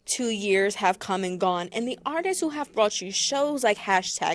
2 years have come and gone, and the artists who have brought you shows like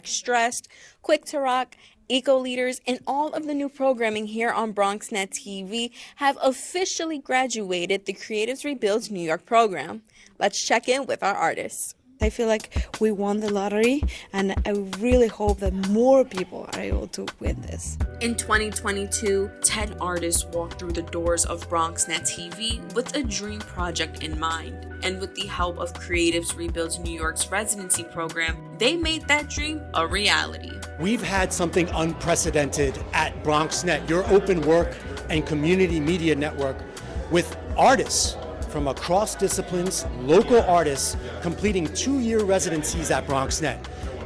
#Stressed, Quick to Rock, EcoLeaders, and all of the new programming here on BronxNet TV have officially graduated the Creatives Rebuilds New York program. Let's check in with our artists. I feel like we won the lottery, and I really hope that more people are able to win this. In 2022, 10 artists walked through the doors of BronxNet TV with a dream project in mind. And with the help of Creatives Rebuilds New York's residency program, they made that dream a reality. We've had something unprecedented at BronxNet, your open work and community media network, with artists from across disciplines, local artists completing 2-year residencies at BronxNet,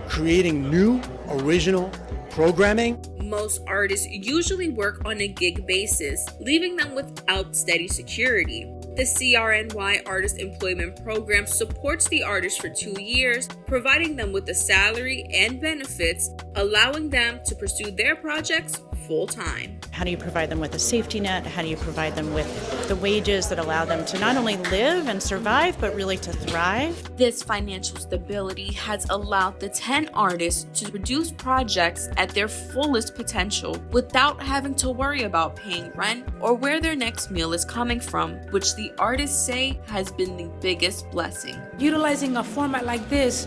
creating new, original programming. Most artists usually work on a gig basis, leaving them without steady security. The CRNY Artist Employment Program supports the artists for 2 years, providing them with a salary and benefits, allowing them to pursue their projects full-time. How do you provide them with a safety net? How do you provide them with the wages that allow them to not only live and survive, but really to thrive? This financial stability has allowed the 10 artists to produce projects at their fullest potential without having to worry about paying rent or where their next meal is coming from, which the artists say has been the biggest blessing. Utilizing a format like this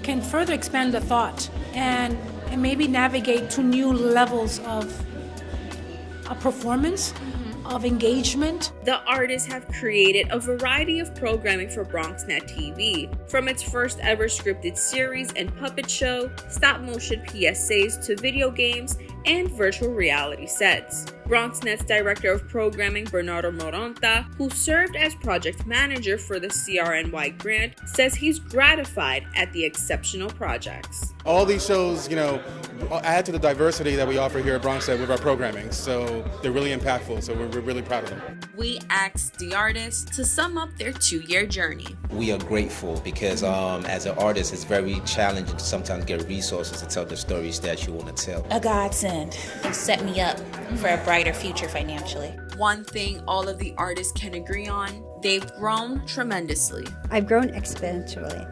can further expand the thought and maybe navigate to new levels of performance, of engagement. The artists have created a variety of programming for BronxNet TV, from its first ever scripted series and puppet show, stop motion PSAs to video games, and virtual reality sets. BronxNet's Director of Programming, Bernardo Moronta, who served as project manager for the CRNY grant, says he's gratified at the exceptional projects. All these shows, add to the diversity that we offer here at BronxNet with our programming, so they're really impactful, so we're really proud of them. We asked the artists to sum up their 2-year journey. We are grateful because as an artist, it's very challenging to sometimes get resources to tell the stories that you want to tell. A godsend. It set me up for a brighter future financially. One thing all of the artists can agree on, they've grown tremendously. I've grown exponentially.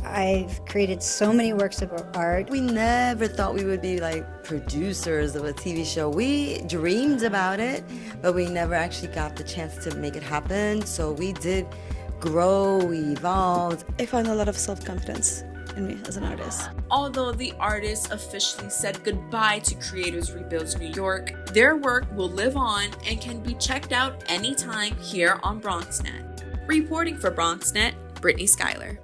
I've created so many works of art. We never thought we would be like producers of a TV show. We dreamed about it, but we never actually got the chance to make it happen. So we did grow, we evolved. I found a lot of self-confidence in me as an artist. Although the artists officially said goodbye to Creatives Rebuilds New York, their work will live on and can be checked out anytime here on BronxNet. Reporting for BronxNet, Brittany Schuyler.